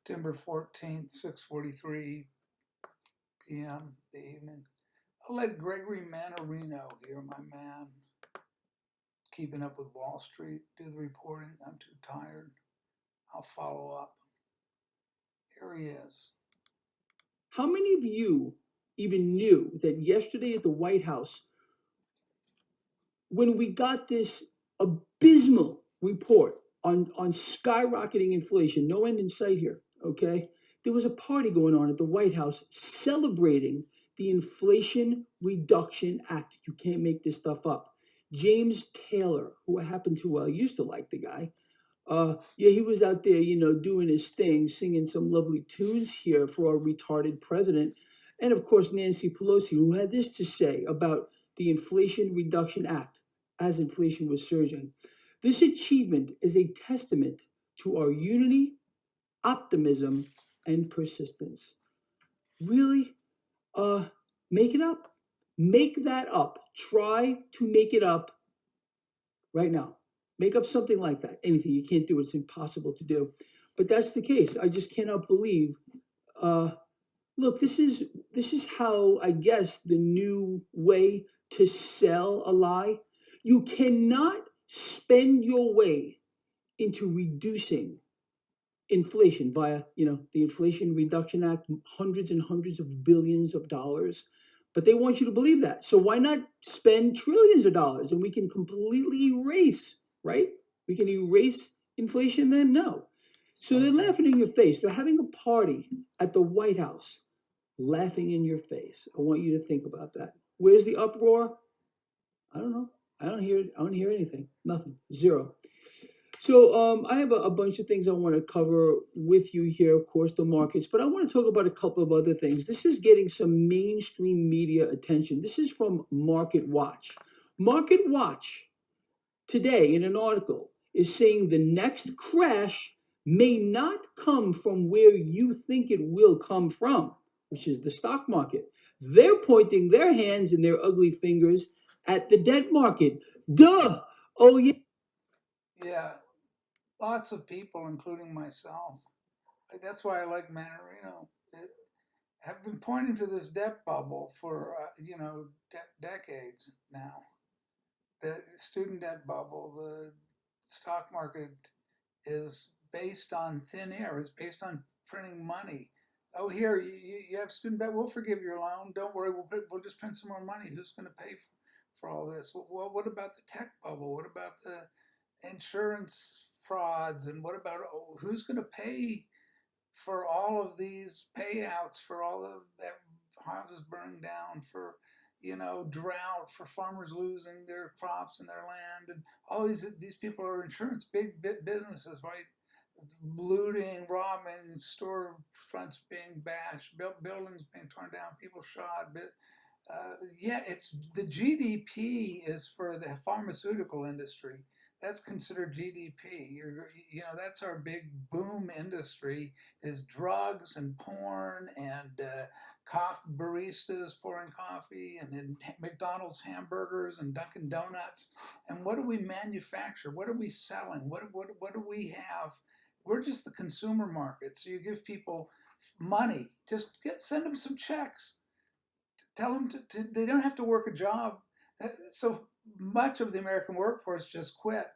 September 14th, 6:43 p.m. the evening. I'll let Gregory Mannarino here, my man, keeping up with Wall Street, do the reporting. I'm too tired. I'll follow up. Here he is. How many of you even knew that yesterday at the White House, when we got this abysmal report on skyrocketing inflation, no end in sight here, okay? There was a party going on at the White House celebrating the Inflation Reduction Act. You can't make this stuff up. James Taylor, who I happen to used to like the guy, yeah, he was out there, doing his thing, singing some lovely tunes here for our retarded president. And of course, Nancy Pelosi, who had this to say about the Inflation Reduction Act as inflation was surging. This achievement is a testament to our unity, optimism, and persistence. Really, make it up. Make that up. Try to make it up right now. Make up something like that. Anything. You can't do it. It's impossible to do. But that's the case. I just cannot believe. Uh, Look, this is how I guess the new way to sell a lie. You cannot spend your way into reducing inflation via, the Inflation Reduction Act, hundreds and hundreds of billions of dollars. But they want you to believe that. So why not spend trillions of dollars and we can completely erase, right? We can erase inflation then? No. So they're laughing in your face. They're having a party at the White House, laughing in your face. I want you to think about that. Where's the uproar? I don't know. I don't hear anything. Nothing. Zero. So I have a bunch of things I want to cover with you here, of course, the markets, but I want to talk about a couple of other things. This is getting some mainstream media attention. This is from Market Watch. Market Watch today in an article is saying the next crash may not come from where you think it will come from, which is the stock market. They're pointing their hands and their ugly fingers at the debt market. Duh! Oh, yeah. Yeah, lots of people, including myself. That's why I like Mannarino. Have been pointing to this debt bubble for decades now. The student debt bubble, the stock market is based on thin air. It's based on printing money. Oh, here you have student debt. We'll forgive your loan. Don't worry. We'll just print some more money. Who's going to pay for all this? Well, what about the tech bubble? What about the insurance frauds? And what about who's going to pay for all of these payouts for all of houses burning down, for drought, for farmers losing their crops and their land, and all these people are insurance big businesses, right? Looting, robbing, store fronts being bashed, buildings being torn down, people shot. Yeah, it's the GDP is for the pharmaceutical industry. That's considered GDP. That's our big boom industry is drugs and porn and coffee baristas pouring coffee and McDonald's hamburgers and Dunkin' Donuts. And what do we manufacture? What are we selling? What do we have? We're just the consumer market. So you give people money. Just send them some checks, tell them they don't have to work a job. So much of the American workforce just quit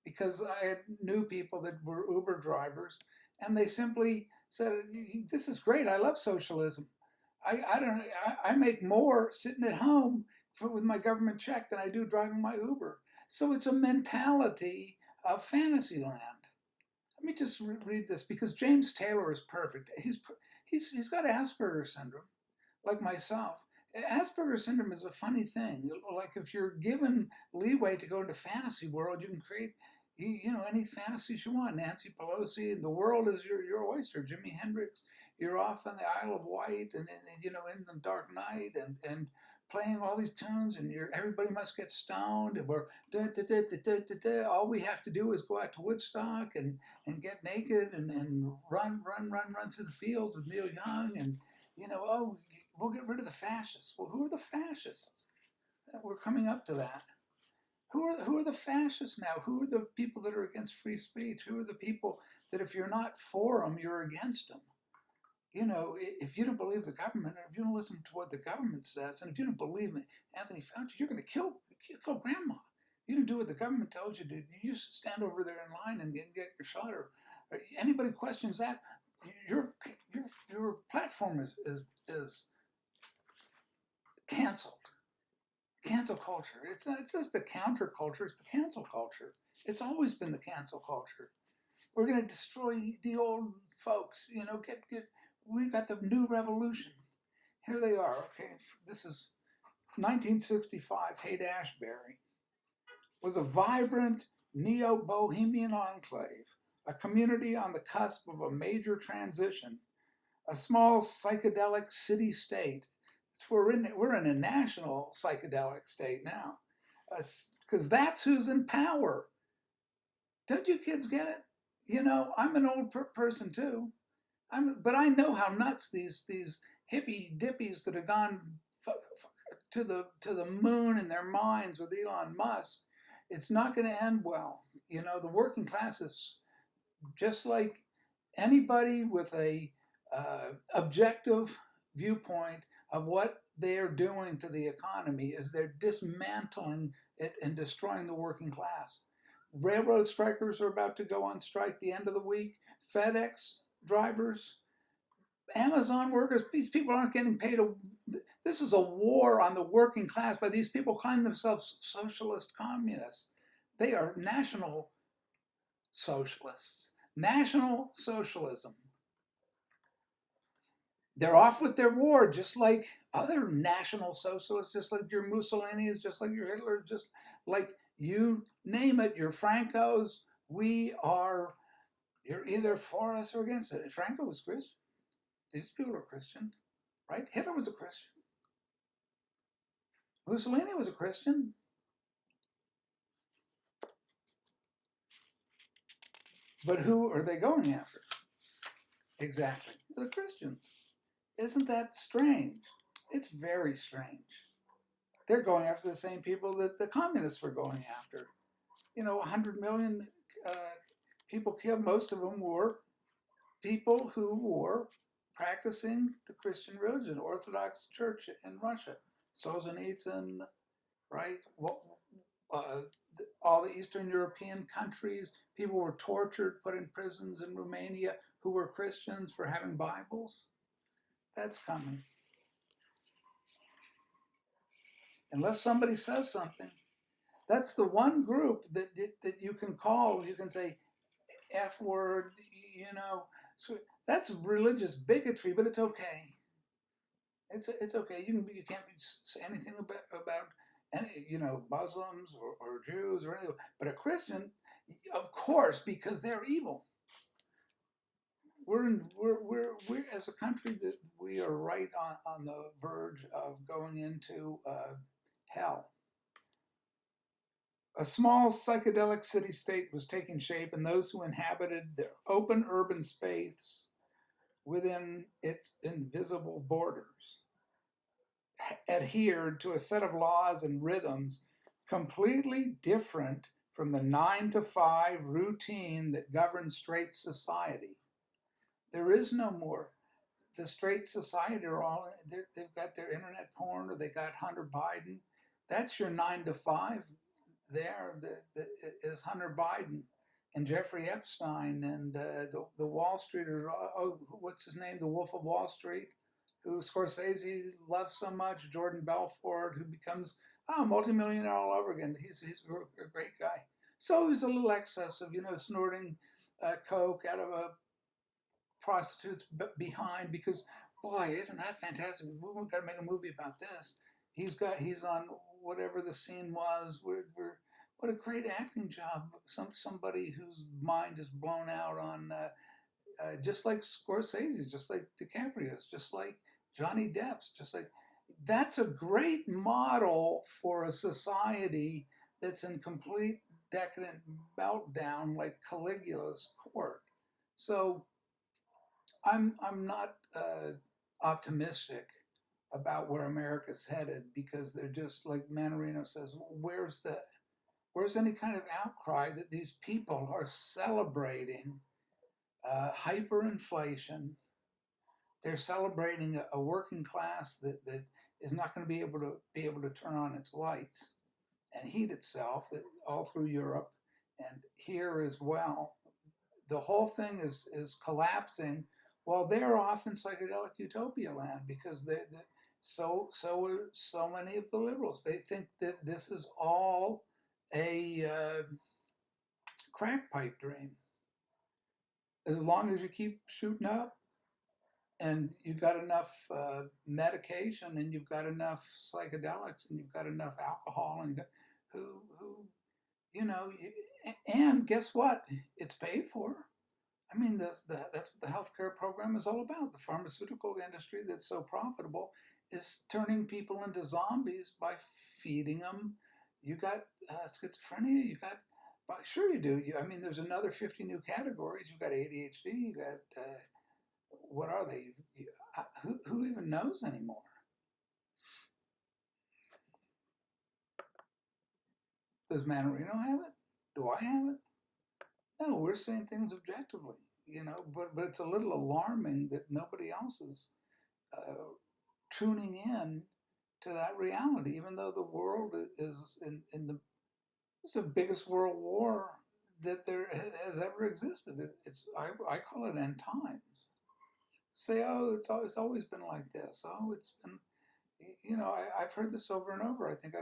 because I knew people that were Uber drivers, and they simply said, "This is great. I love socialism. I don't. I make more sitting at home with my government check than I do driving my Uber." So it's a mentality of fantasy land. Let me just read this because James Taylor is perfect. He's got Asperger's syndrome, like myself. Asperger's syndrome is a funny thing. Like if you're given leeway to go into fantasy world, you can create any fantasies you want. Nancy Pelosi, the world is your oyster. Jimi Hendrix, you're off on the Isle of Wight and in the Dark Night and playing all these tunes, and everybody must get stoned, and we're all we have to do is go out to Woodstock and get naked and run through the fields with Neil Young and oh, we'll get rid of the fascists. Well, who are the fascists? We're coming up to that. Who are the fascists now? Who are the people that are against free speech? Who are the people that if you're not for them, you're against them? You know, if you don't believe the government, or if you don't listen to what the government says, and if you don't believe in Anthony Fauci, you're going to kill grandma. You don't do what the government tells you to do. You just stand over there in line and get your shot. Or anybody questions that, your your platform is canceled. Cancel culture. It's not. It's just the counterculture. It's the cancel culture. It's always been the cancel culture. We're going to destroy the old folks. You know, get. We got the new revolution. Here they are. Okay, this is 1965. Haight-Ashbury was a vibrant neo-bohemian enclave, a community on the cusp of a major transition, a small psychedelic city-state. We're in a national psychedelic state now, because that's who's in power. Don't you kids get it? You know, I'm an old person too. But I know how nuts these hippie dippies that have gone to the moon in their minds with Elon Musk. It's not going to end well. You know, the working classes, just like anybody with a objective viewpoint of what they're doing to the economy, is they're dismantling it and destroying the working class. Railroad strikers are about to go on strike the end of the week. FedEx drivers, Amazon workers, these people aren't getting paid. This is a war on the working class by these people calling themselves socialist communists. They are national socialists. National socialism. They're off with their war, just like other national socialists, just like your Mussolinis, just like your Hitler, just like you name it, your Francos. You're either for us or against it. Franco was Christian. These people are Christian, right? Hitler was a Christian. Mussolini was a Christian. But who are they going after? Exactly. The Christians. Isn't that strange? It's very strange. They're going after the same people that the communists were going after. You know, 100 million people killed. Most of them were people who were practicing the Christian religion, Orthodox Church in Russia. Solzhenitsyn, right? All the Eastern European countries, people were tortured, put in prisons in Romania who were Christians for having Bibles. That's coming. Unless somebody says something. That's the one group that you can call, you can say F word, you know. So that's religious bigotry, but it's okay. It's okay. You can't say anything about any, you know, Muslims or Jews or anything. But a Christian, of course, because they're evil. We're as a country that we are right on the verge of going into hell. A small psychedelic city-state was taking shape, and those who inhabited the open urban space within its invisible borders adhered to a set of laws and rhythms completely different from the 9-to-5 routine that governs straight society. There is no more. The straight society are all, they've got their internet porn, or they got Hunter Biden. That's your 9-to-5 there, that is Hunter Biden and Jeffrey Epstein and the Wall Streeters. Oh, what's his name? The Wolf of Wall Street, who Scorsese loves so much. Jordan Belfort, who becomes multimillionaire all over again. He's a great guy. So he was a little excessive, you know, snorting coke out of a prostitute's behind, because boy, isn't that fantastic? We've got to make a movie about this. He's on whatever the scene was. What a great acting job. Somebody whose mind is blown out on just like Scorsese, just like DiCaprio's, just like Johnny Depp's, just like, that's a great model for a society that's in complete decadent meltdown, like Caligula's court. So I'm not optimistic about where America's headed, because they're just, like Manarino says, where's the Where's any kind of outcry that these people are celebrating hyperinflation? They're celebrating a working class that is not going to be able to turn on its lights and heat itself all through Europe and here as well. The whole thing is collapsing while they're off in psychedelic utopia land because so many of the liberals, they think that this is all a crack pipe dream. As long as you keep shooting up and you've got enough medication and you've got enough psychedelics and you've got enough alcohol and who you know you, and guess what, it's paid for. I mean, that's what the healthcare program is all about. The pharmaceutical industry that's so profitable is turning people into zombies by feeding them. You got schizophrenia. You got, well, sure you do. I mean, there's another 50 new categories. You've got ADHD. You got what are they? Who even knows anymore? Does Manarino have it? Do I have it? No, we're saying things objectively, but it's a little alarming that nobody else is tuning in to that reality, even though the world is in the it's the biggest world war that there has ever existed. I call it end times. Say, oh, it's always been like this. Oh, it's been, I've heard this over and over. I think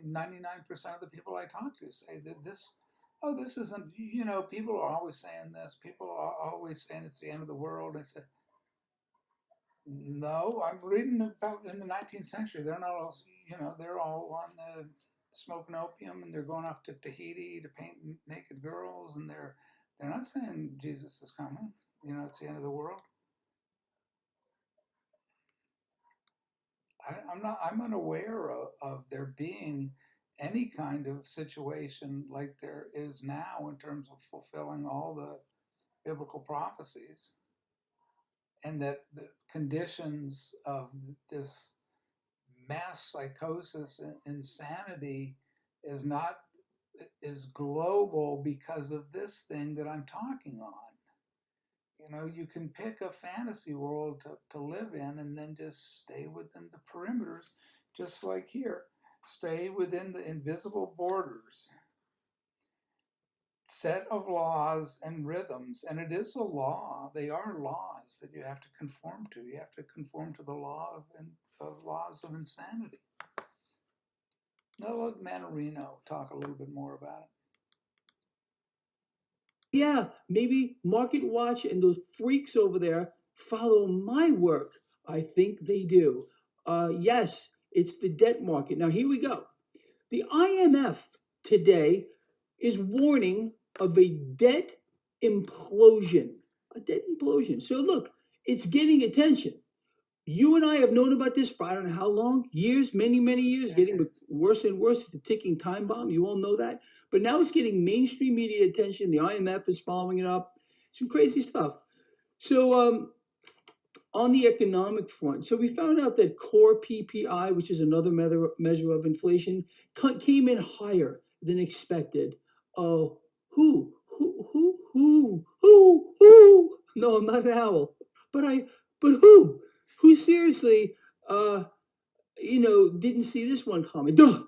99% of the people I talk to say that this isn't, people are always saying this. People are always saying it's the end of the world. I said, no, I'm reading about in the 19th century. They're not all, they're all on the smoking opium and they're going off to Tahiti to paint naked girls. And they're not saying Jesus is coming. It's the end of the world. I'm unaware of there being any kind of situation like there is now in terms of fulfilling all the biblical prophecies, and that the conditions of this mass psychosis and insanity is global because of this thing that I'm talking on. You can pick a fantasy world to live in and then just stay within the perimeters, just like here. Stay within the invisible borders, set of laws and rhythms. And it is a law. They are laws that you have to conform to. You have to conform to the laws of insanity. Now let Manarino talk a little bit more about it. Yeah, maybe Market Watch and those freaks over there follow my work. I think they do. Yes, it's the debt market. Now, here we go. The IMF today is warning of a debt implosion. A debt implosion. So, look, it's getting attention. You and I have known about this for I don't know how long, years, many, many years, getting worse and worse. It's a ticking time bomb. You all know that. But now it's getting mainstream media attention. The IMF is following it up. Some crazy stuff. So, on the economic front, so we found out that core PPI, which is another measure of inflation, came in higher than expected. Oh, who? No, I'm not an owl. But who? Who seriously, didn't see this one coming? Duh!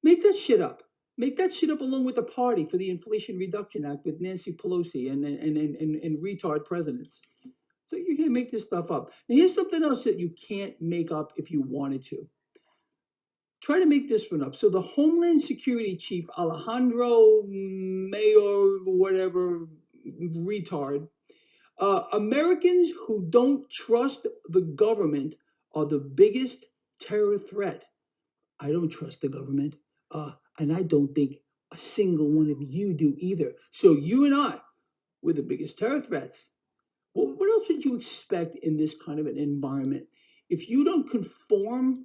Make that shit up. Make that shit up along with the party for the Inflation Reduction Act with Nancy Pelosi and retard presidents. So you can't make this stuff up. And here's something else that you can't make up if you wanted to. Try to make this one up. So the Homeland Security Chief, Alejandro Mayor, whatever, retard, Americans who don't trust the government are the biggest terror threat. I don't trust the government, and I don't think a single one of you do either. So you and I, we're the biggest terror threats. Well, what else would you expect in this kind of an environment? If you don't conform,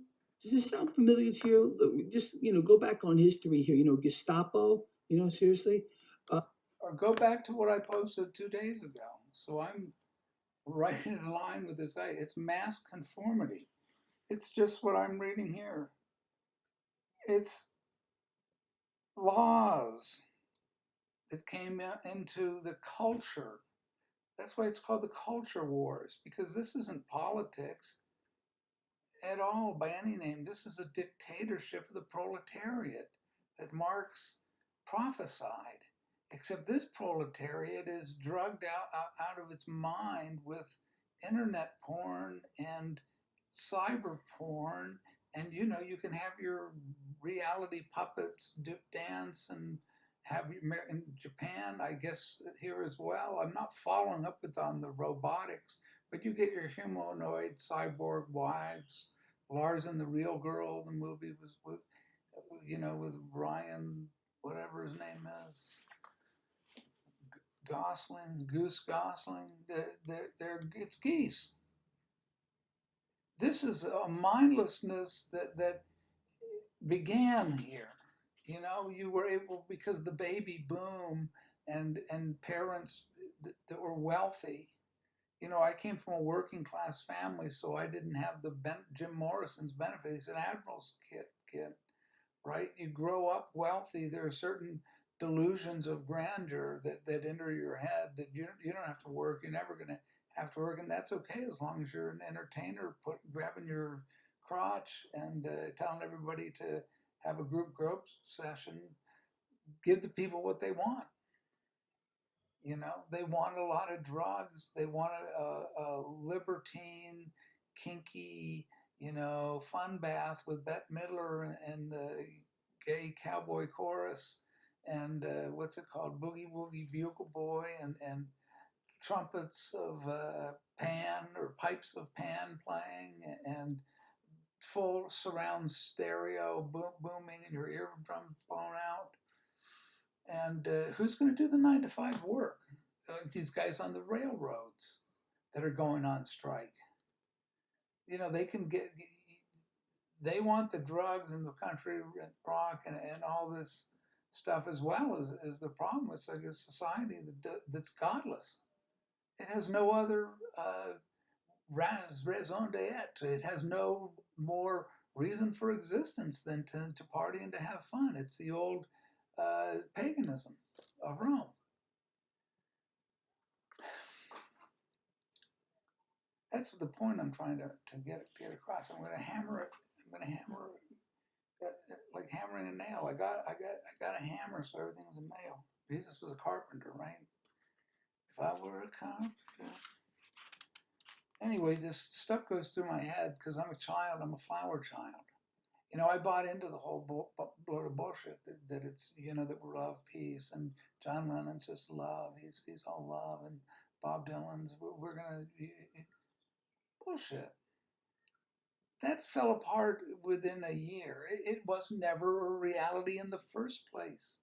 does this sound familiar to you? Just, go back on history here, Gestapo, seriously. Or go back to what I posted 2 days ago. So I'm right in line with this. It's mass conformity. It's just what I'm reading here. It's laws that came into the culture. That's why it's called the culture wars, because this isn't politics at all by any name. This is a dictatorship of the proletariat that Marx prophesied. Except this proletariat is drugged out of its mind with internet porn and cyber porn. And you can have your reality puppets dance and have in Japan, I guess here as well. I'm not following up on the robotics, but you get your humanoid cyborg wives. Lars and the Real Girl, the movie was with Ryan, whatever his name is, Gosling, Goose Gosling. It's geese. This is a mindlessness that began here. You were able, because the baby boom and parents that were wealthy. I came from a working class family, so I didn't have Jim Morrison's benefit. He's an admiral's kid, right? You grow up wealthy. There are certain delusions of grandeur that enter your head that you don't have to work. You're never going to have to work, and that's okay as long as you're an entertainer, grabbing your crotch and telling everybody to have a group session. Give the people what they want. They wanted a lot of drugs. They wanted a libertine, kinky, fun bath with Bette Midler and the gay cowboy chorus and what's it called, Boogie Woogie Bugle Boy and trumpets of Pan or pipes of Pan playing and full surround stereo booming and your eardrums blown out. And who's going to do the 9 to 5 work? These guys on the railroads that are going on strike. They can get. They want the drugs and the country rock and all this stuff as well as the problem. It's like a society that's godless. It has no other raison d'etre. It has no more reason for existence than to party and to have fun. It's the old paganism of Rome. That's the point I'm trying to get across. I'm going to hammer it. I'm going to hammer it like hammering a nail. I got a hammer, so everything's a nail. Jesus was a carpenter, right? If I were a carpenter. Anyway, this stuff goes through my head because I'm a child. I'm a flower child. I bought into the whole load of bullshit that it's, that we're love, peace, and John Lennon's just love. He's all love, and Bob Dylan's we're gonna bullshit. That fell apart within a year. It was never a reality in the first place.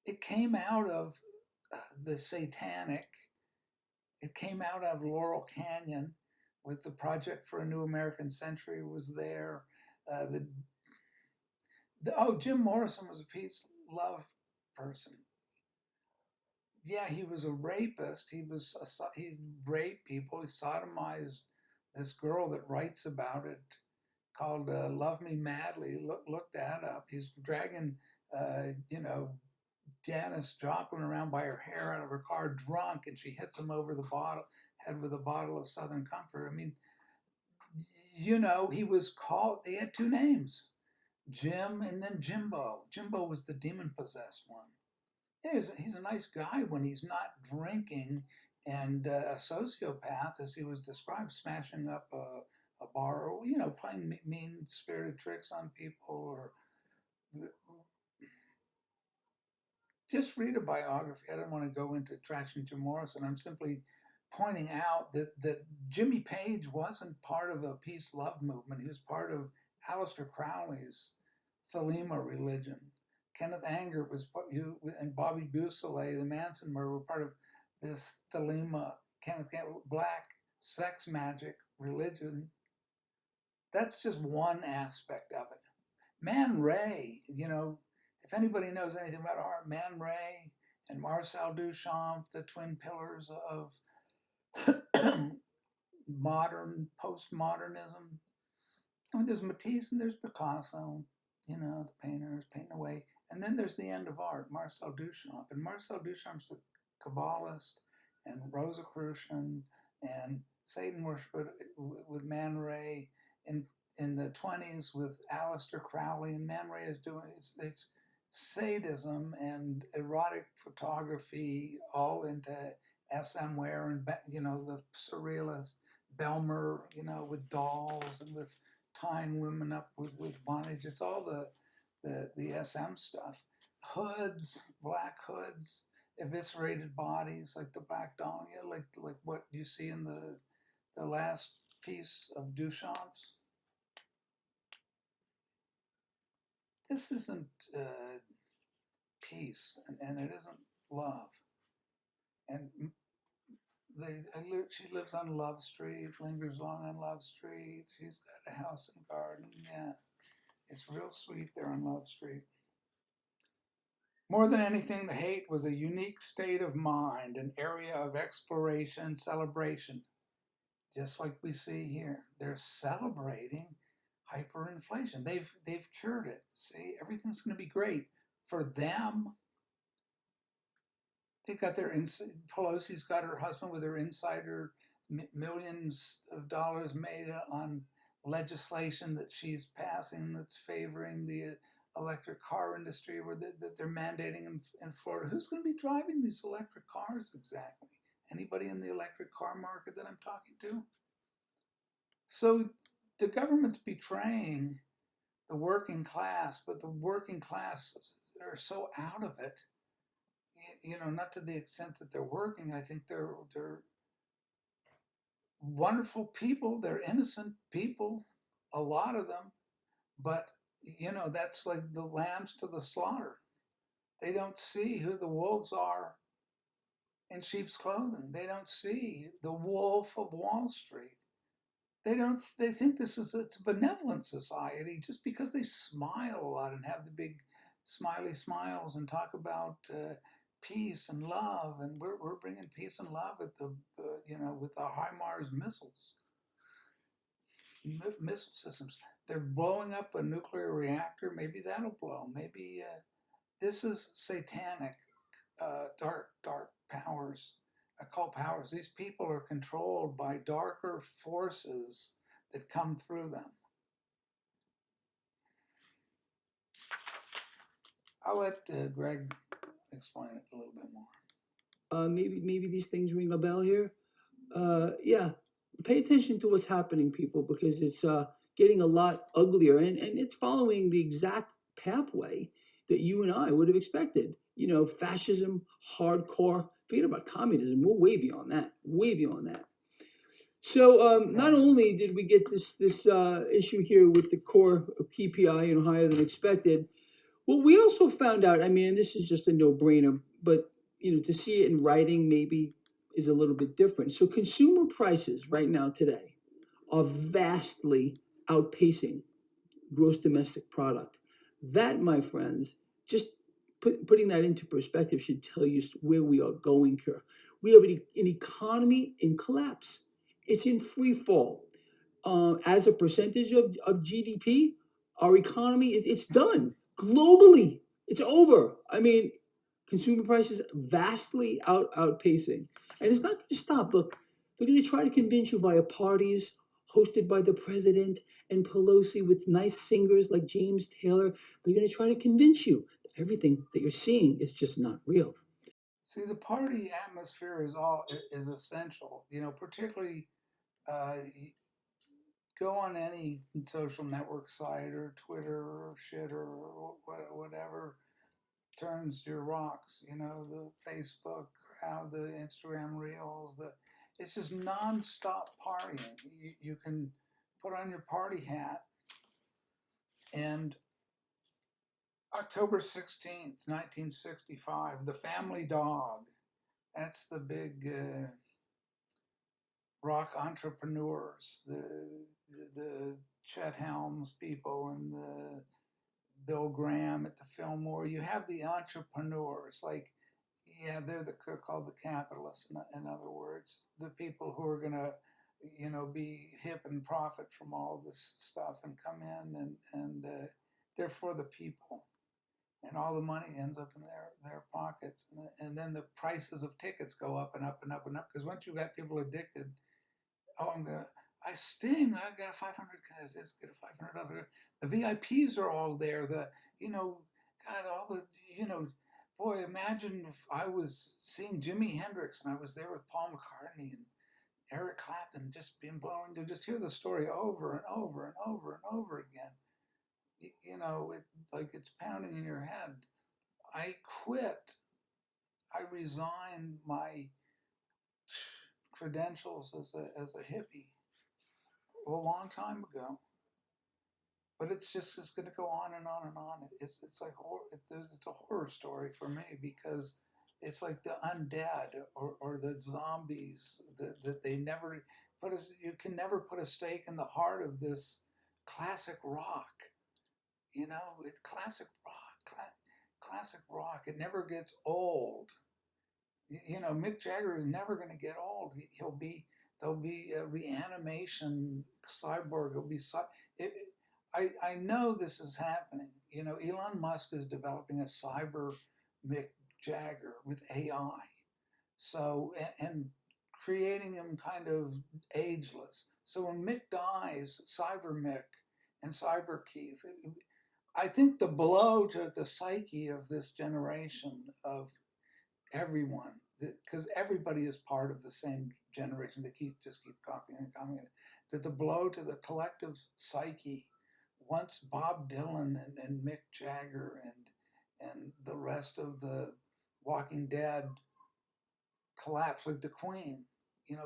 It came out of the satanic. It came out of Laurel Canyon with the Project for a New American Century was there. Jim Morrison was a peace love person. Yeah, he was a rapist. He raped people. He sodomized this girl that writes about it, called "Love Me Madly." Look that up. He's dragging, Janis Joplin around by her hair out of her car, drunk, and she hits him over the head with a bottle of Southern Comfort. I mean, he was called. They had 2 names. Jim and then Jimbo. Jimbo was the demon-possessed one. Yeah, he's a nice guy when he's not drinking and a sociopath, as he was described, smashing up a bar or, playing mean-spirited tricks on people. Or just read a biography. I don't want to go into trashing Jim Morrison. I'm simply pointing out that Jimmy Page wasn't part of a peace-love movement. He was part of Aleister Crowley's Thelema religion. Kenneth Anger and Bobby Beausoleil, the Manson murder, were part of this Thelema, black sex magic religion. That's just one aspect of it. Man Ray, if anybody knows anything about art, Man Ray and Marcel Duchamp, the twin pillars of modern postmodernism. I mean, there's Matisse and there's Picasso, the painters painting away. And then there's the end of art, Marcel Duchamp. And Marcel Duchamp's a Kabbalist and Rosicrucian and Satan worshiper with Man Ray in the 20s with Aleister Crowley. And Man Ray is doing it's sadism and erotic photography all into SM wear and, the surrealist Belmer, with dolls and with tying women up with bondage. It's all the SM stuff. Hoods, black hoods, eviscerated bodies like the Black Dahlia, like what you see in the last piece of Duchamp's. This isn't peace, and it isn't love. And she lives on Love Street, lingers long on Love Street. She's got a house and garden. Yeah, it's real sweet there on Love Street. More than anything, the hate was a unique state of mind, an area of exploration and celebration, just like we see here. They're celebrating hyperinflation. They've cured it. See, everything's going to be great for them. They've got Pelosi's got her husband with her insider millions of dollars made on legislation that she's passing that's favoring the electric car industry, where that they're mandating in Florida. Who's going to be driving these electric cars exactly? Anybody in the electric car market that I'm talking to? So the government's betraying the working class, but the working class are so out of it. Not to the extent that they're working. I think they're wonderful people. They're innocent people, a lot of them, but that's like the lambs to the slaughter. They don't see who the wolves are in sheep's clothing. They don't see the wolf of Wall Street. They think it's a benevolent society just because they smile a lot and have the big smiley smiles and talk about peace and love, and we're bringing peace and love with with the HIMARS missiles, missile systems. They're blowing up a nuclear reactor. Maybe that'll blow. Maybe this is satanic, dark powers, occult powers. These people are controlled by darker forces that come through them. I'll let Greg explain it a little bit more. Maybe these things ring a bell here. Yeah, pay attention to what's happening, people, because it's getting a lot uglier, and it's following the exact pathway that you and I would have expected. Fascism, hardcore. Forget about communism. We're way beyond that. Way beyond that. So not only did we get this issue here with the core PPI higher than expected, well, we also found out. I mean, this is just a no-brainer, but to see it in writing maybe is a little bit different. So consumer prices right now today are vastly outpacing gross domestic product. That, my friends, just putting that into perspective should tell you where we are going here. We have an economy in collapse. It's in free fall. As a percentage of GDP, our economy, it's done. Globally, it's over. I mean, consumer prices vastly outpacing. And it's not going to stop. Look, they're going to try to convince you via parties hosted by the president and Pelosi with nice singers like James Taylor. They're going to try to convince you that everything that you're seeing is just not real. See, the party atmosphere is essential. Particularly go on any social network site or Twitter or shit or whatever turns your rocks. The Facebook crowd, the Instagram reels, it's just nonstop partying. You can put on your party hat, and October 16th, 1965, the Family Dog. That's the big rock entrepreneurs, the Chet Helms people and the Bill Graham at the Fillmore. You have the entrepreneurs, they're called the capitalists. In other words, the people who are gonna, be hip and profit from all this stuff and come in and they're for the people. and all the money ends up in their pockets, and then the prices of tickets go up and up and up and up, because once you got people addicted, oh, I Sting, I got a 500, let's get a $500. The VIPs are all there. God, all the, boy, imagine if I was seeing Jimi Hendrix and I was there with Paul McCartney and Eric Clapton, just being blown. You just hear the story over and over and over and over again. Like it's pounding in your head. I quit. I resigned my credentials as a hippie a long time ago. But it's going to go on and on and on. It's like it's a horror story for me, because it's like the undead or the zombies that they never put us. You can never put a stake in the heart of this classic rock. It's classic rock, classic rock. It never gets old. Mick Jagger is never going to get old. There'll be a reanimation cyborg. I know this is happening. Elon Musk is developing a cyber Mick Jagger with AI. So, and creating him kind of ageless. So when Mick dies, Cyber Mick and Cyber Keith, I think the blow to the psyche of this generation of everyone, because everybody is part of the same generation. They just keep copying and copying it. That the blow to the collective psyche, once Bob Dylan and Mick Jagger and the rest of the Walking Dead collapse, like the Queen,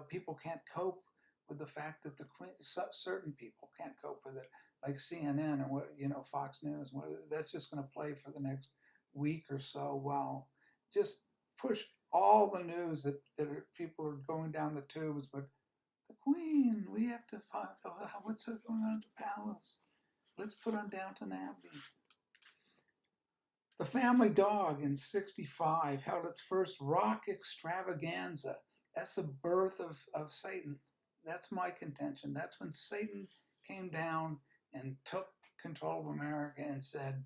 people can't cope with the fact that the Queen, certain people can't cope with it, like CNN and Fox News. That's just going to play for the next week or so. While just push all the news that people are going down the tubes, but the Queen, we have to find what's going on at the palace. Let's put on Downton Abbey. The Family Dog in '65 held its first rock extravaganza. That's the birth of Satan. That's my contention. That's when Satan came down and took control of America and said,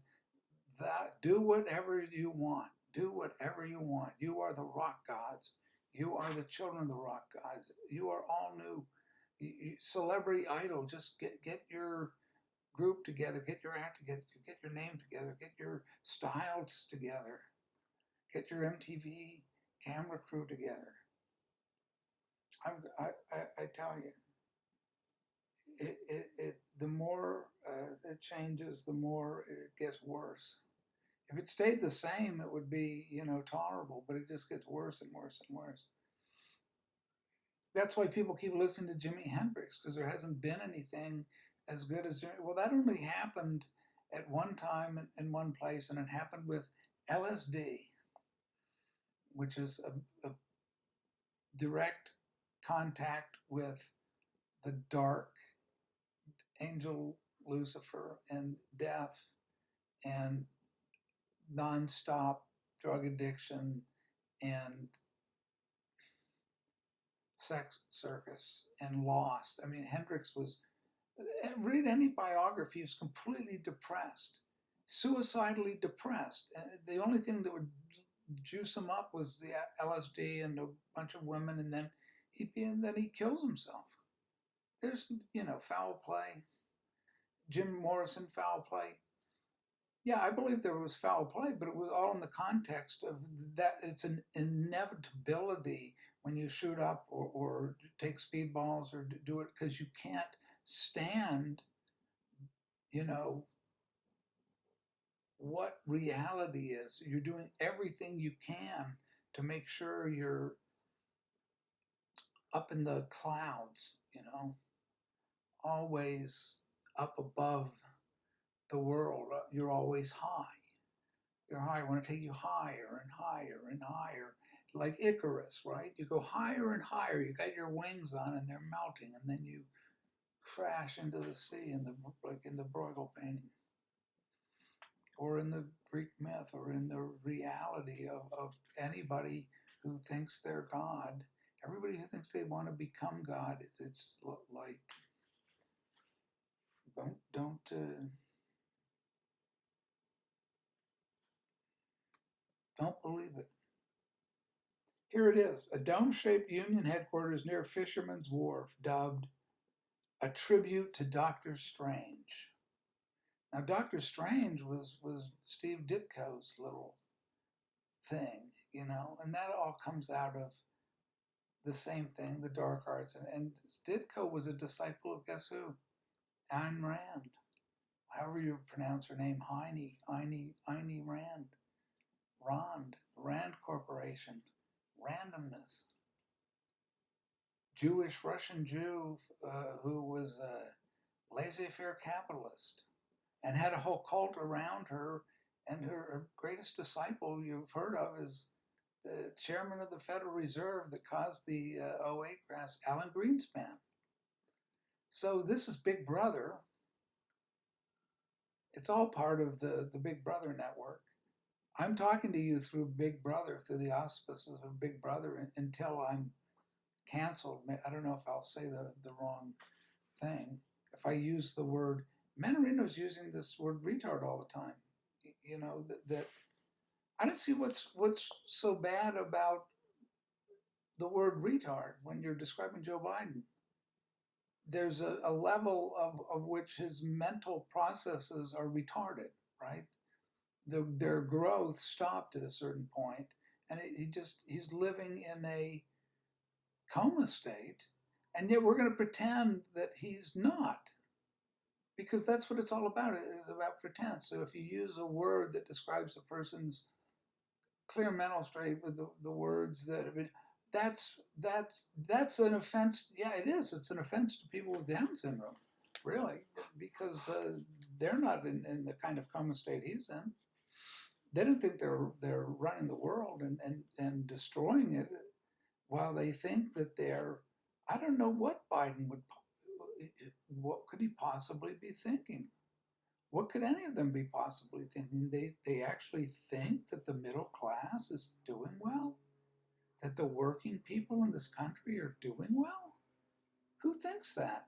do whatever you want. Do whatever you want. You are the rock gods. You are the children of the rock gods. You are all new. Celebrity Idol, just get your group together, get your act together, get your name together, get your styles together, get your MTV camera crew together. I tell you, the more it changes, the more it gets worse. If it stayed the same, it would be, tolerable, but it just gets worse and worse and worse. That's why people keep listening to Jimi Hendrix, because there hasn't been anything as good as, well, that only happened at one time in one place, and it happened with LSD, which is a direct contact with the dark angel Lucifer and death and nonstop drug addiction and sex circus and lost. I mean, Hendrix was, read any biography, he was completely depressed, suicidally depressed. And the only thing that would juice him up was the LSD and a bunch of women, and then he kills himself. There's, foul play. Jim Morrison, foul play. Yeah, I believe there was foul play, but it was all in the context of that. It's an inevitability when you shoot up or take speedballs or do it, because you can't stand, what reality is. You're doing everything you can to make sure you're up in the clouds, always up above the world. You're always high. You're high. I want to take you higher and higher and higher, like Icarus, right? You go higher and higher. You got your wings on, and they're melting, and then you crash into the sea like in the Bruegel painting, or in the Greek myth, or in the reality of anybody who thinks they're God. Everybody who thinks they want to become God, it's like don't Don't believe it. Here it is, a dome-shaped Union headquarters near Fisherman's Wharf, dubbed a tribute to Dr. Strange. Now, Dr. Strange was Steve Ditko's little thing, and that all comes out of the same thing, the dark arts. And Ditko was a disciple of guess who? Ayn Rand. However you pronounce her name, Ayn Rand. Rand Corporation, randomness. Jewish Russian Jew who was a laissez-faire capitalist and had a whole cult around her. And her greatest disciple you've heard of is the chairman of the Federal Reserve that caused the '08 crash, Alan Greenspan. So this is Big Brother. It's all part of the Big Brother network. I'm talking to you through Big Brother, through the auspices of Big Brother until I'm canceled. I don't know if I'll say the wrong thing. If I use the word, Menarino's using this word retard all the time. That I don't see what's so bad about the word retard when you're describing Joe Biden. There's a level of which his mental processes are retarded, right? Their growth stopped at a certain point, and he's living in a coma state, and yet we're going to pretend that he's not, because that's what it's all about. It is about pretense. So if you use a word that describes a person's clear mental state with the words that have been, that's an offense. Yeah, it is. It's an offense to people with Down syndrome, really, because they're not in the kind of coma state he's in. They don't think they're running the world and destroying it, while they think that they're. I don't know what Biden would. What could he possibly be thinking? What could any of them be possibly thinking? They actually think that the middle class is doing well, that the working people in this country are doing well. Who thinks that?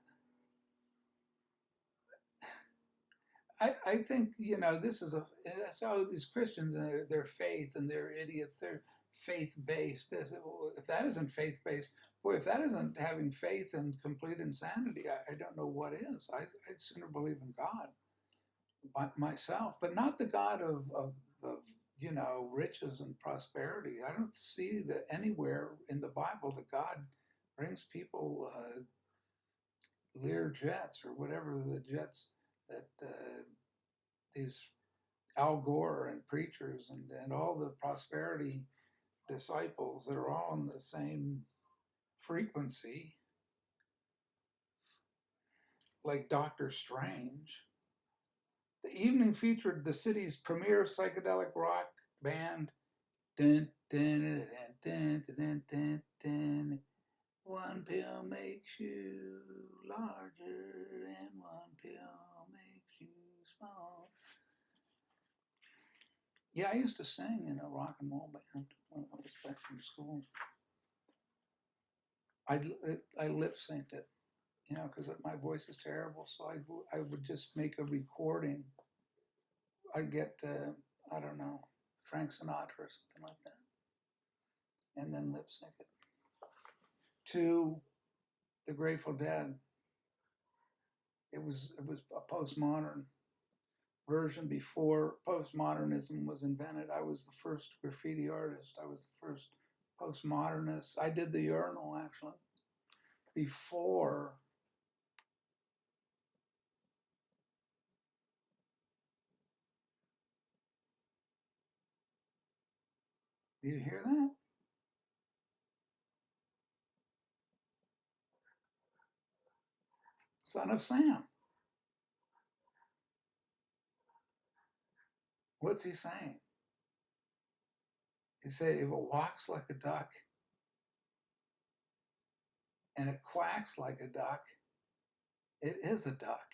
I think this is that's how these Christians and their faith, and they're idiots. They're faith based. If that isn't faith based, boy, if that isn't having faith and complete insanity, I don't know what is. I'd sooner believe in God myself, but not the God of riches and prosperity. I don't see that anywhere in the Bible that God brings people Lear jets or whatever the jets that these Al Gore and preachers and all the prosperity disciples that are all on the same frequency, like Dr. Strange. The evening featured the city's premier psychedelic rock band. Dun, dun, dun, dun, dun, dun, dun. One pill makes you larger, and one pill makes you small. Yeah, I used to sing in a rock and roll band when I was back in school. I lip synced it, because my voice is terrible. So I would just make a recording. I get I don't know, Frank Sinatra or something like that, and then lip sync it to the Grateful Dead. It was a postmodern version before postmodernism was invented. I was the first graffiti artist. I was the first postmodernist. I did the urinal actually before. Do you hear that? Son of Sam. What's he saying? He said, if it walks like a duck and it quacks like a duck, it is a duck.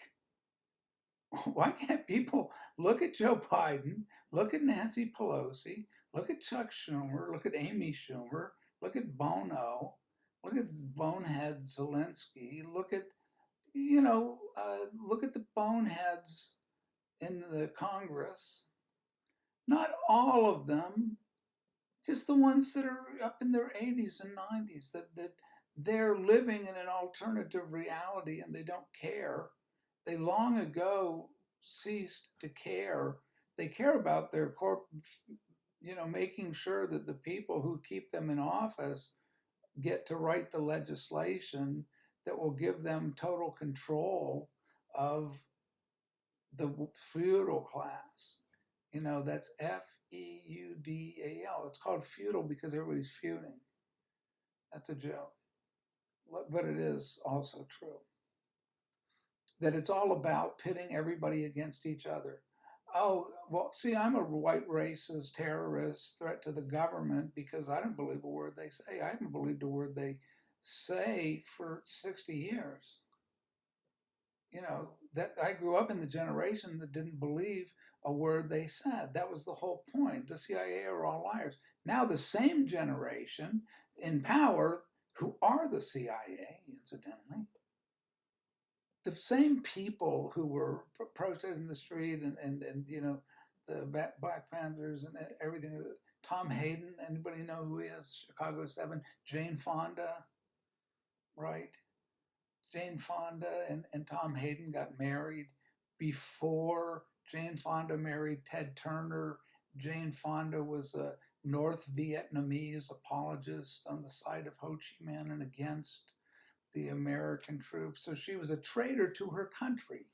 Why can't people look at Joe Biden, look at Nancy Pelosi, look at Chuck Schumer, look at Amy Schumer, look at Bono, look at bonehead Zelensky, look at look at the boneheads in the Congress. Not all of them just the ones that are up in their 80s and 90s, that they're living in an alternative reality and they don't care. They long ago ceased to care. They care about their making sure that the people who keep them in office get to write the legislation that will give them total control of the feudal class. That's Feudal. It's called feudal because everybody's feuding. That's a joke. But it is also true that it's all about pitting everybody against each other. Oh, well, see, I'm a white racist, terrorist, threat to the government because I don't believe a word they say. I haven't believed a word they say for 60 years. That I grew up in the generation that didn't believe a word they said. That was the whole point. The CIA are all liars. Now the same generation in power, who are the CIA, incidentally, the same people who were protesting the street and the Black Panthers and everything. Tom Hayden, anybody know who he is? Chicago 7. Jane Fonda, right? Jane Fonda and Tom Hayden got married before Jane Fonda married Ted Turner. Jane Fonda was a North Vietnamese apologist on the side of Ho Chi Minh and against the American troops. So she was a traitor to her country.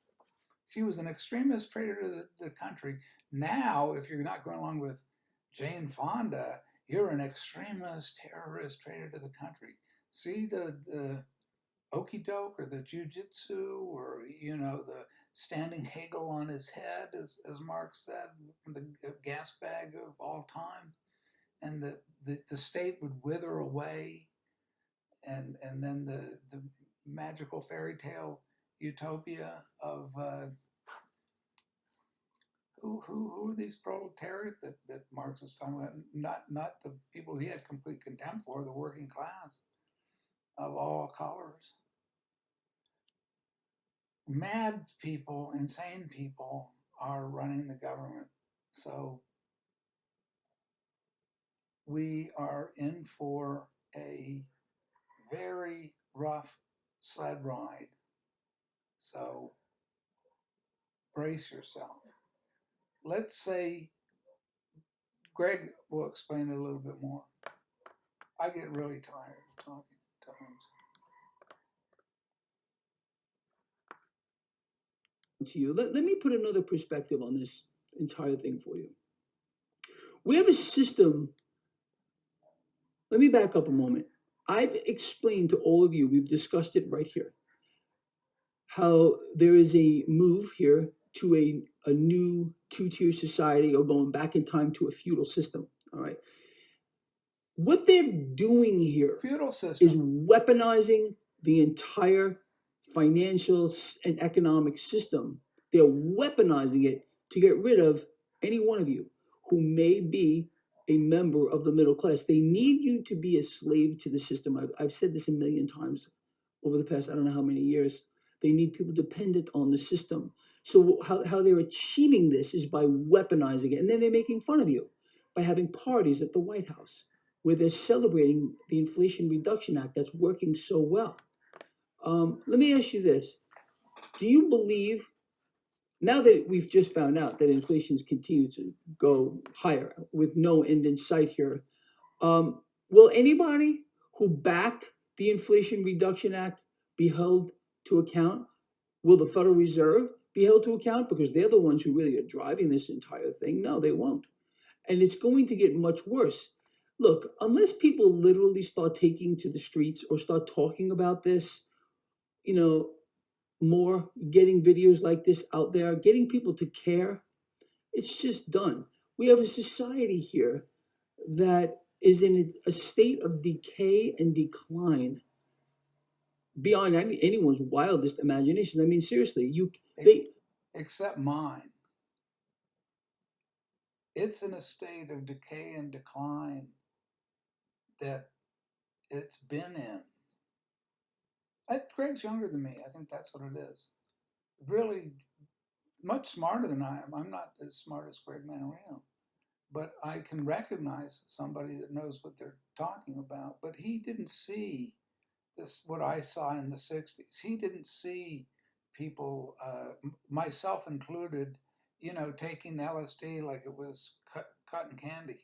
She was an extremist traitor to the country. Now, if you're not going along with Jane Fonda, you're an extremist, terrorist, traitor to the country. See the okie doke or the jujitsu or the standing Hegel on his head, as Marx said, the gas bag of all time, and the state would wither away, and then the magical fairy tale utopia of who are these proletariat that Marx was talking about? Not the people he had complete contempt for, the working class of all colors. Mad people, insane people are running the government. So we are in for a very rough sled ride. So brace yourself. Let's say, Greg will explain it a little bit more. I get really tired of talking to him. To you, let me put another perspective on this entire thing for you. We have a system. Let me back up a moment. I've explained to all of you, we've discussed it right here, how there is a move here to a new two-tier society, or going back in time to a feudal system. All right. What they're doing here Feudal system is weaponizing the entire financial and economic system. They're weaponizing it to get rid of any one of you who may be a member of the middle class. They need you to be a slave to the system. I've said this a million times over the past, I don't know how many years. They need people dependent on the system. So how they're achieving this is by weaponizing it. And then they're making fun of you by having parties at the White House where they're celebrating the Inflation Reduction Act that's working so well. Let me ask you this. Do you believe, now that we've just found out that inflation's continued to go higher with no end in sight here, will anybody who backed the Inflation Reduction Act be held to account? Will the Federal Reserve be held to account? Because they're the ones who really are driving this entire thing. No, they won't. And it's going to get much worse. Look, unless people literally start taking to the streets or start talking about this, more, getting videos like this out there, getting people to care, it's just done. We have a society here that is in a state of decay and decline beyond anyone's wildest imaginations. I mean, seriously, except mine. It's in a state of decay and decline that it's been in. Greg's younger than me. I think that's what it is. Really much smarter than I am. I'm not as smart as Greg Mannarino. but I can recognize somebody that knows what they're talking about. But he didn't see this, what I saw in the 60s. He didn't see people, myself included, taking LSD like it was cotton candy,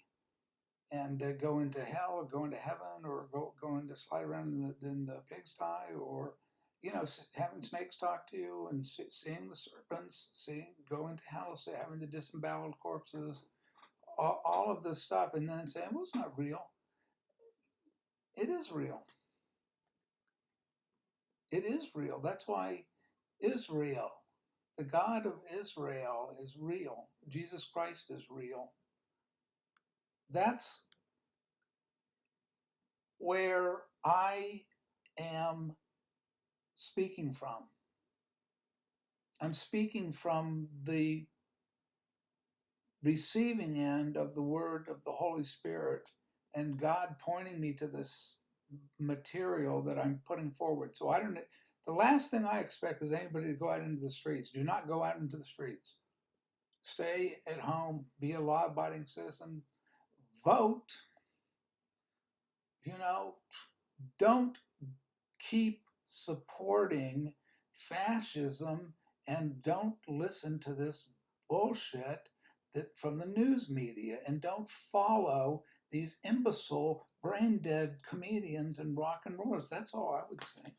and go into hell or go into heaven, or going to slide around in the pigsty, or having snakes talk to you, and seeing the serpents, go into hell, having the disemboweled corpses, all of this stuff, and then saying, well, it's not real. It is real. It is real. That's why Israel, the God of Israel, is real. Jesus Christ is real. That's where I am speaking from. I'm speaking from the receiving end of the word of the Holy Spirit, and God pointing me to this material that I'm putting forward. So the last thing I expect is anybody to go out into the streets. Do not go out into the streets. Stay at home, be a law-abiding citizen, vote. Don't keep supporting fascism, and don't listen to this bullshit from the news media, and don't follow these imbecile, brain-dead comedians and rock and rollers. That's all I would say.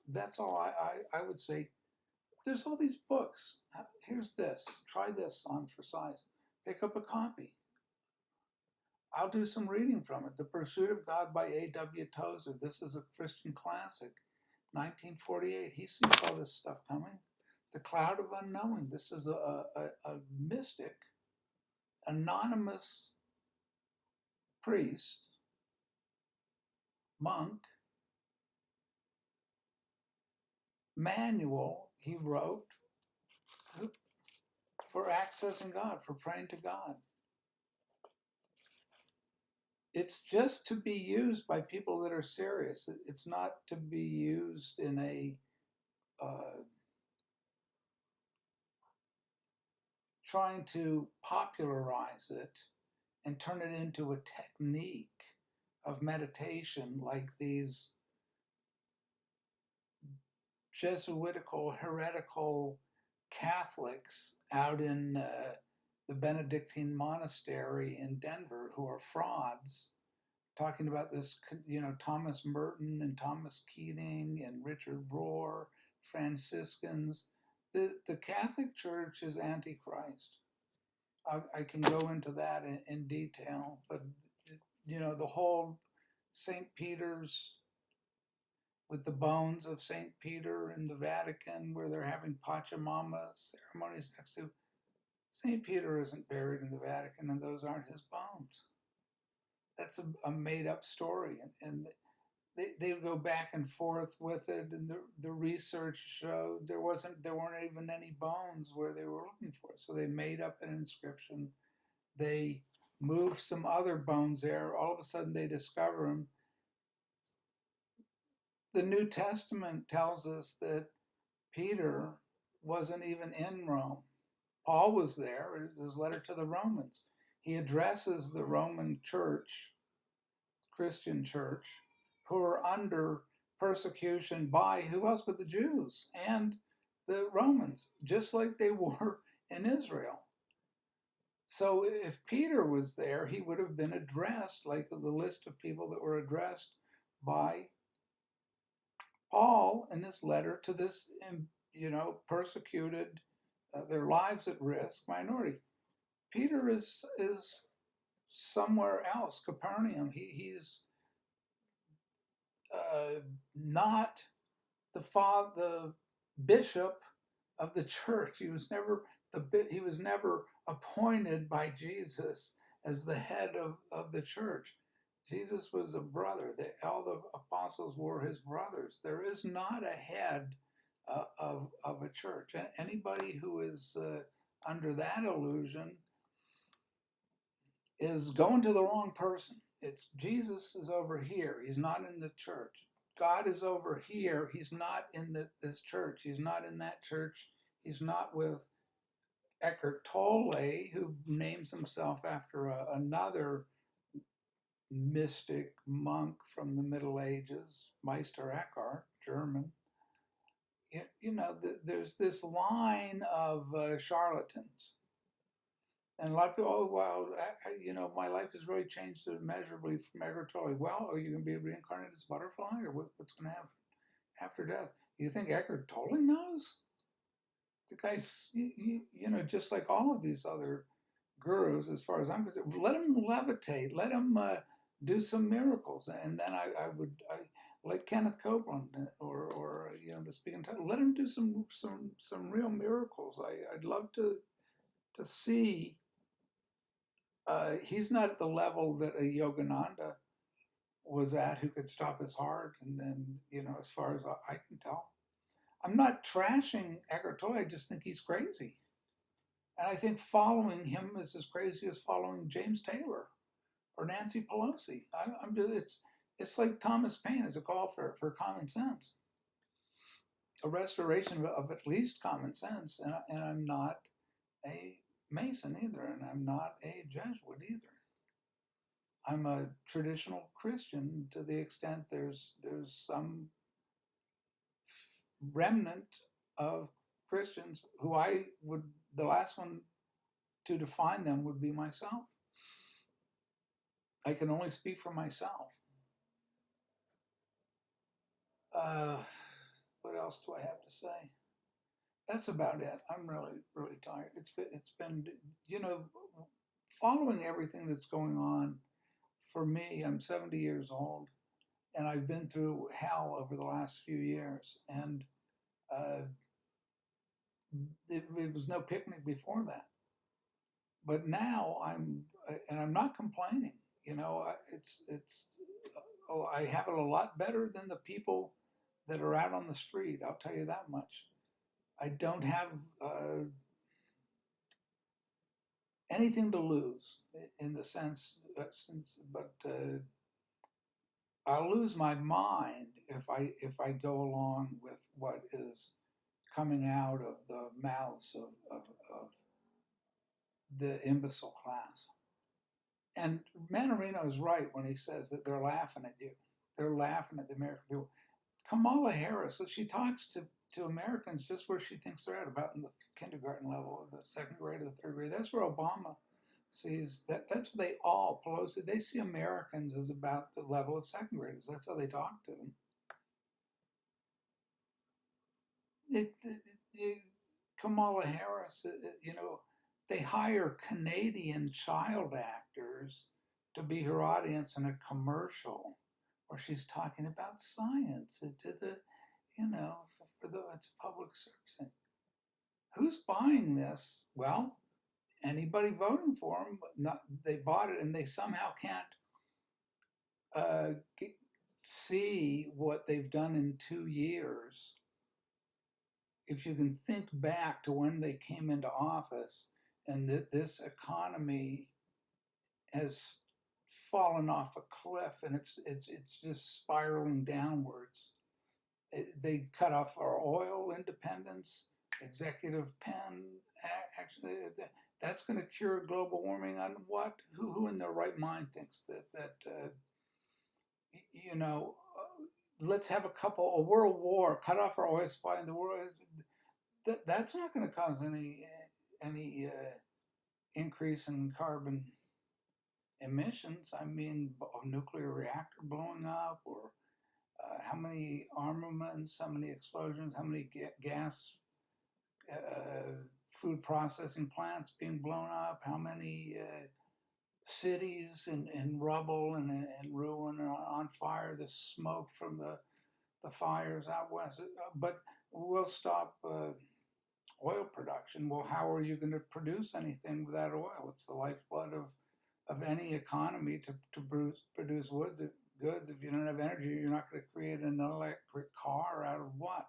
That's all I would say. There's all these books. Here's this. Try this on for size. Pick up a copy. I'll do some reading from it. The Pursuit of God by A.W. Tozer. This is a Christian classic. 1948. He sees all this stuff coming. The Cloud of Unknowing. This is a mystic, anonymous priest, monk, manual he wrote for accessing God, for praying to God. It's just to be used by people that are serious. It's not to be used in a trying to popularize it and turn it into a technique of meditation, like these Jesuitical, heretical Catholics out in the Benedictine monastery in Denver, who are frauds, talking about this, Thomas Merton and Thomas Keating and Richard Rohr, Franciscans. The Catholic Church is Antichrist. I can go into that in detail, but the whole St. Peter's, with the bones of St. Peter in the Vatican, where they're having Pachamama ceremonies next to St. Peter, isn't buried in the Vatican, and those aren't his bones. That's a made-up story, and they go back and forth with it, and the research showed there weren't even any bones where they were looking for it. So they made up an inscription. They moved some other bones there. All of a sudden, they discover them. The New Testament tells us that Peter wasn't even in Rome. Paul was there. His letter to the Romans. He addresses the Roman church, Christian church, who are under persecution by who else but the Jews and the Romans, just like they were in Israel. So if Peter was there, he would have been addressed like the list of people that were addressed by Paul in this letter to this, persecuted, their lives at risk minority. Peter is somewhere else, Capernaum. He's not the bishop of the church. He was never appointed by Jesus as the head of the church. Jesus was a brother. All the apostles were his brothers. There is not a head of a church. And anybody who is under that illusion is going to the wrong person. It's Jesus is over here. He's not in the church. God is over here. He's not in this church. He's not in that church. He's not with Eckhart Tolle, who names himself after another mystic monk from the Middle Ages, Meister Eckhart, German. There's this line of charlatans. And a lot of people, oh, well, my life has really changed immeasurably from Eckhart Tolle. Well, are you going to be reincarnated as a butterfly, or what's going to happen after death? You think Eckhart Tolle knows? The guy's, just like all of these other gurus, as far as I'm concerned, let him levitate, let him do some miracles, and then I like Kenneth Copeland or the speaking title, let him do some real miracles. I'd love to see. He's not at the level that a Yogananda was at, who could stop his heart, and as far as I can tell. I'm not trashing Eckhart Tolle. I just think he's crazy. And I think following him is as crazy as following James Taylor or Nancy Pelosi. I'm just, it's like Thomas Paine as a call for common sense, a restoration of at least common sense. And I'm not a Mason either, and I'm not a Jesuit either. I'm a traditional Christian to the extent there's some remnant of Christians who the last one to define them would be myself. I can only speak for myself. What else do I have to say? That's about it. I'm really, really tired. It's been, following everything that's going on. For me, I'm 70 years old, and I've been through hell over the last few years, and it was no picnic before that. But now I'm not complaining. I have it a lot better than the people that are out on the street. I'll tell you that much. I don't have anything to lose in the sense, but I'll lose my mind if I go along with what is coming out of the mouths of the imbecile class. And Mannarino is right when he says that they're laughing at you. They're laughing at the American people. Kamala Harris, so she talks to Americans just where she thinks they're at, about in the kindergarten level, the second grade or the third grade. That's where Obama sees that. That's what they all, Pelosi, they see Americans as about the level of second graders. That's how they talk to them. Kamala Harris, they hire Canadian child actors to be her audience in a commercial where she's talking about science to the, it's a public service. Who's buying this? Well, anybody voting for them. They bought it, and they somehow can't see what they've done in 2 years. If you can think back to when they came into office, and that this economy has fallen off a cliff, and it's just spiraling downwards. They cut off our oil independence. Executive Penn, actually, that's going to cure global warming on what? Who in their right mind thinks that let's have a world war, cut off our oil supply in the world. That's not going to cause any increase in carbon emissions. I mean, a nuclear reactor blowing up, or how many armaments, how many explosions, how many gas food processing plants being blown up, how many cities in rubble and ruin and on fire, the smoke from the fires out west. But we'll stop oil production. Well, how are you going to produce anything without oil? It's the lifeblood of any economy to produce goods. If you don't have energy, you're not going to create an electric car out of what?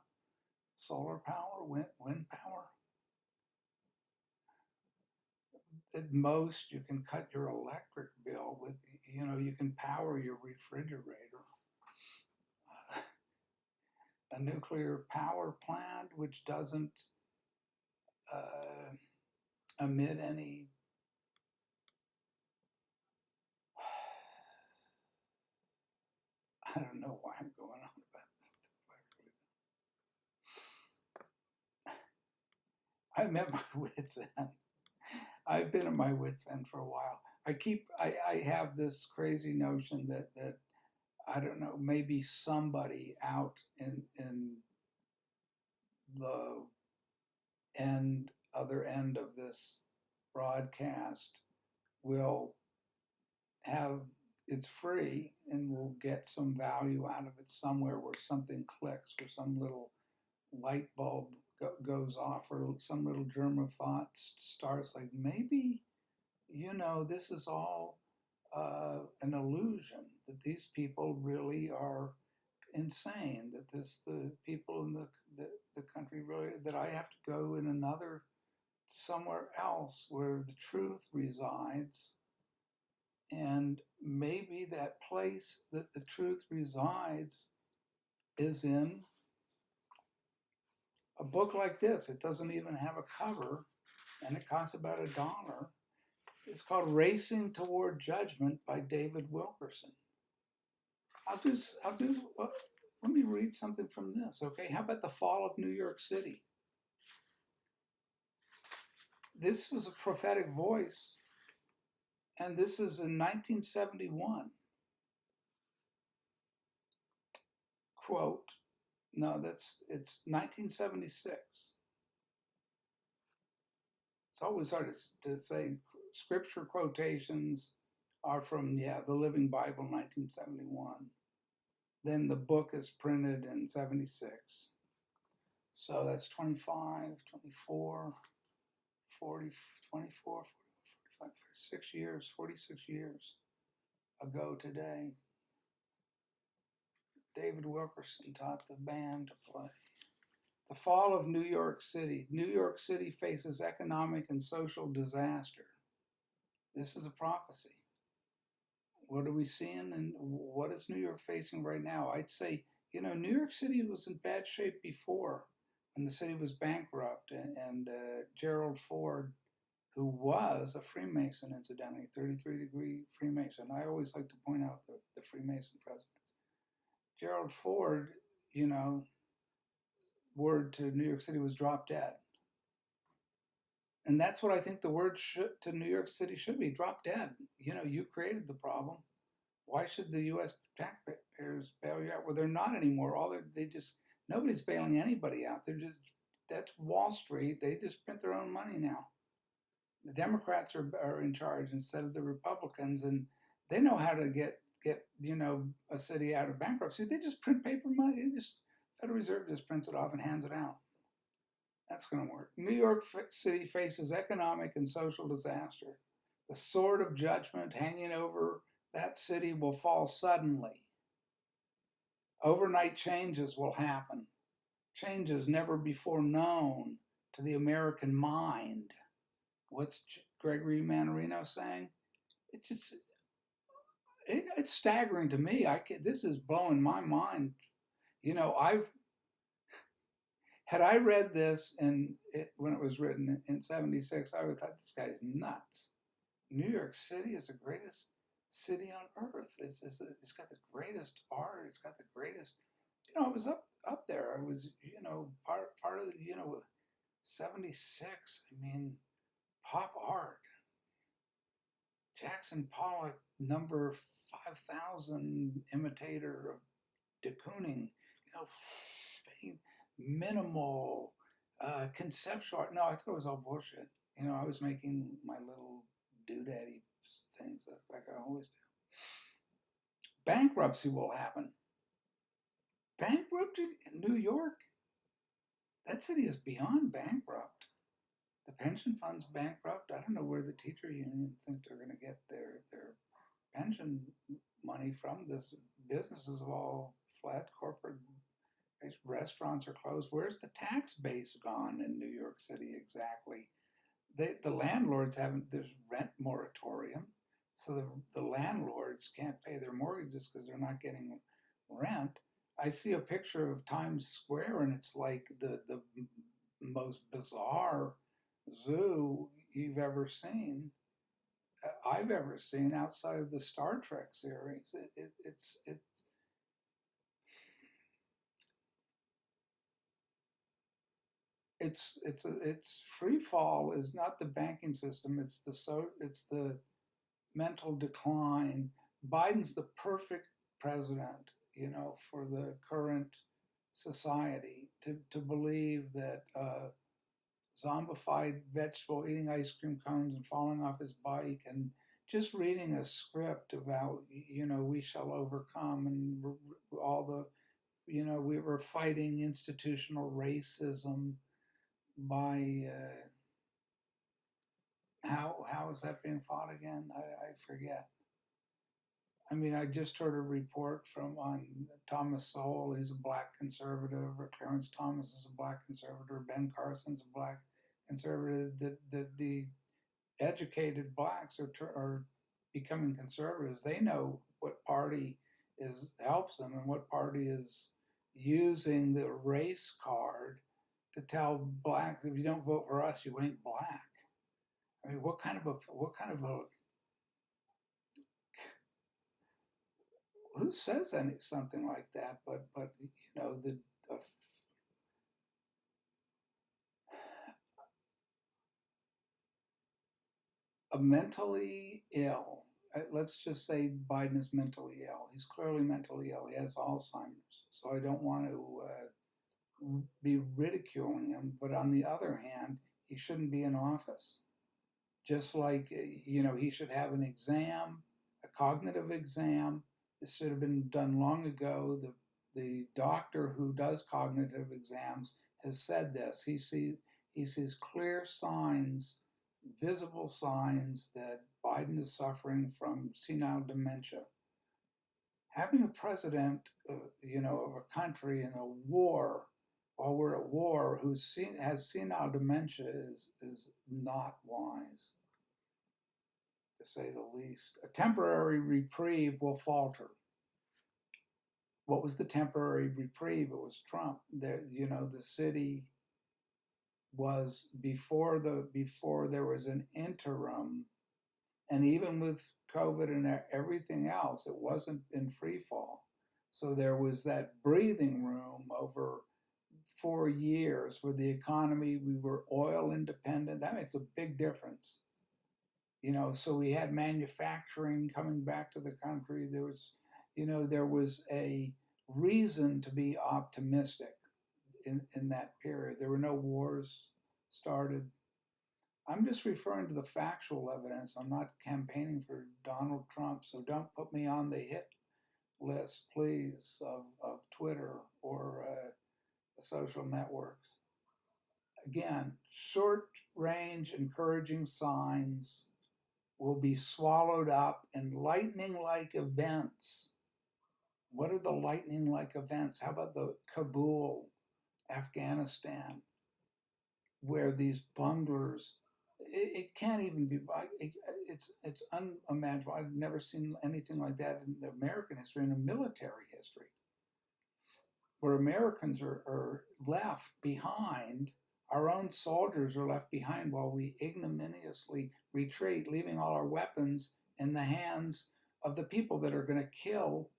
Solar power, wind power. At most, you can cut your electric bill with, you can power your refrigerator. A nuclear power plant which doesn't amid any I don't know why I'm going on about this. I'm at my wit's end. I've been at my wit's end for a while. I have this crazy notion that I don't know, maybe somebody out in the other end of this broadcast will have it's free and we'll get some value out of it somewhere where something clicks, where some little light bulb goes off, or some little germ of thought starts. Like maybe, this is all an illusion. That these people really are insane. That the people in the country really, that I have to go in another somewhere else where the truth resides. And maybe that place that the truth resides is in a book like this. It doesn't even have a cover, and it costs about $1. It's called Racing Toward Judgment by David Wilkerson. Let me read something from this, okay? How about the fall of New York City? This was a prophetic voice, and this is in 1971. Quote, no, it's 1976. It's always hard to say. Scripture quotations are from, the Living Bible, 1971. Then the book is printed in 76. So that's 25, 24, 40, 24, 45, 46 years ago today. David Wilkerson taught the band to play. The fall of New York City. New York City faces economic and social disaster. This is a prophecy. What are we seeing, and what is New York facing right now? I'd say, New York City was in bad shape before, when the city was bankrupt, and Gerald Ford, who was a Freemason, incidentally, 33-degree Freemason. I always like to point out the Freemason presidents. Gerald Ford, word to New York City was drop dead. And that's what I think the word to New York City should be, drop dead. You created the problem. Why should the U.S. taxpayers bail you out? Well, they're not anymore. Nobody's bailing anybody out. That's Wall Street. They just print their own money now. The Democrats are in charge instead of the Republicans, and they know how to get a city out of bankruptcy. They just print paper money. Federal Reserve just prints it off and hands it out. That's going to work. New York City faces economic and social disaster. The sword of judgment hanging over that city will fall suddenly. Overnight changes will happen. Changes never before known to the American mind. What's Gregory Mannarino saying? It's staggering to me. This is blowing my mind. Had I read this when it was written in 76, I would have thought this guy is nuts. New York City is the greatest city on earth. It's got the greatest art. It's got the greatest. I was up there. I was part of the 76. I mean, pop art. Jackson Pollock, number 5,000 imitator of de Kooning. Minimal, conceptual art. No, I thought it was all bullshit. I was making my little doodaddy things like I always do. Bankruptcy will happen. Bankruptcy in New York? That city is beyond bankrupt. The pension fund's bankrupt. I don't know where the teacher unions think they're going to get their pension money from. This businesses have all fled. Corporate restaurants are closed. Where's the tax base gone in New York City exactly? The landlords there's rent moratorium, so the landlords can't pay their mortgages because they're not getting rent. I see a picture of Times Square, and it's like the most bizarre zoo. you've ever seen, I've ever seen outside of the Star Trek series. It's free fall is not the banking system. It's the mental decline. Biden's the perfect president, for the current society to believe that zombified vegetable eating ice cream cones and falling off his bike and just reading a script about we shall overcome and all the we were fighting institutional racism by how is that being fought again? I forget. I mean, I just heard a report on Thomas Sowell. He's a black conservative, or Clarence Thomas is a black conservative, Ben Carson's a black conservative. That the educated blacks are becoming conservatives. They know what party helps them and what party is using the race card to tell blacks, if you don't vote for us, you ain't black. I mean, what kind of a who says something like that? But the a mentally ill. Let's just say Biden is mentally ill. He's clearly mentally ill. He has Alzheimer's. So I don't want to be ridiculing him. But on the other hand, he shouldn't be in office. Just like, he should have an exam, a cognitive exam. This should have been done long ago. The doctor who does cognitive exams has said this. He sees clear signs, visible signs that Biden is suffering from senile dementia. Having a president, of a country in a war, while we're at war, who has senile dementia is not wise, to say the least. A temporary reprieve will falter. What was the temporary reprieve? It was Trump. The city was before there was an interim, and even with COVID and everything else, it wasn't in free fall. So there was that breathing room over 4 years where the economy, we were oil independent. That makes a big difference. So we had manufacturing coming back to the country. There was a reason to be optimistic in that period. There were no wars started. I'm just referring to the factual evidence. I'm not campaigning for Donald Trump, so don't put me on the hit list, please, of Twitter or the social networks. Again, short-range encouraging signs will be swallowed up in lightning-like events. What are the lightning-like events? How about the Kabul, Afghanistan, where these bunglers, it can't even be, it's unimaginable. I've never seen anything like that in American history, in military history, where Americans are left behind. Our own soldiers are left behind while we ignominiously retreat, leaving all our weapons in the hands of the people that are going to kill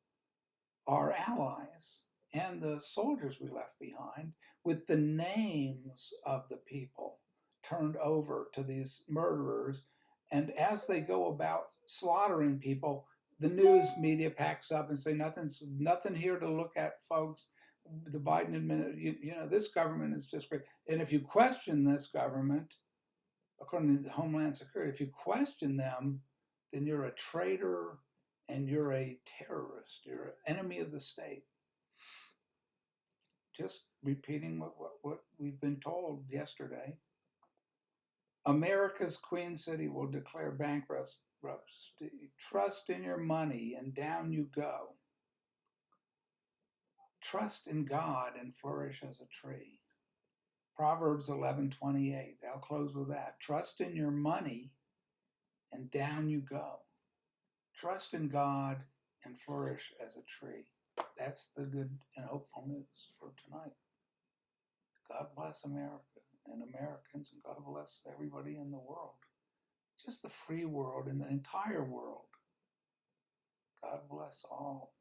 our allies and the soldiers we left behind, with the names of the people turned over to these murderers. And as they go about slaughtering people, the news media packs up and say, nothing here to look at, folks. The Biden administration, this government is just great. And if you question this government, according to Homeland Security, if you question them, then you're a traitor and you're a terrorist. You're an enemy of the state. Just repeating what we've been told yesterday. America's Queen City will declare bankruptcy. Trust in your money and down you go. Trust in God and flourish as a tree. Proverbs 11:28. I'll close with that. Trust in your money and down you go. Trust in God and flourish as a tree. That's the good and hopeful news for tonight. God bless America and Americans, and God bless everybody in the world. just the free world and the entire world. God bless all.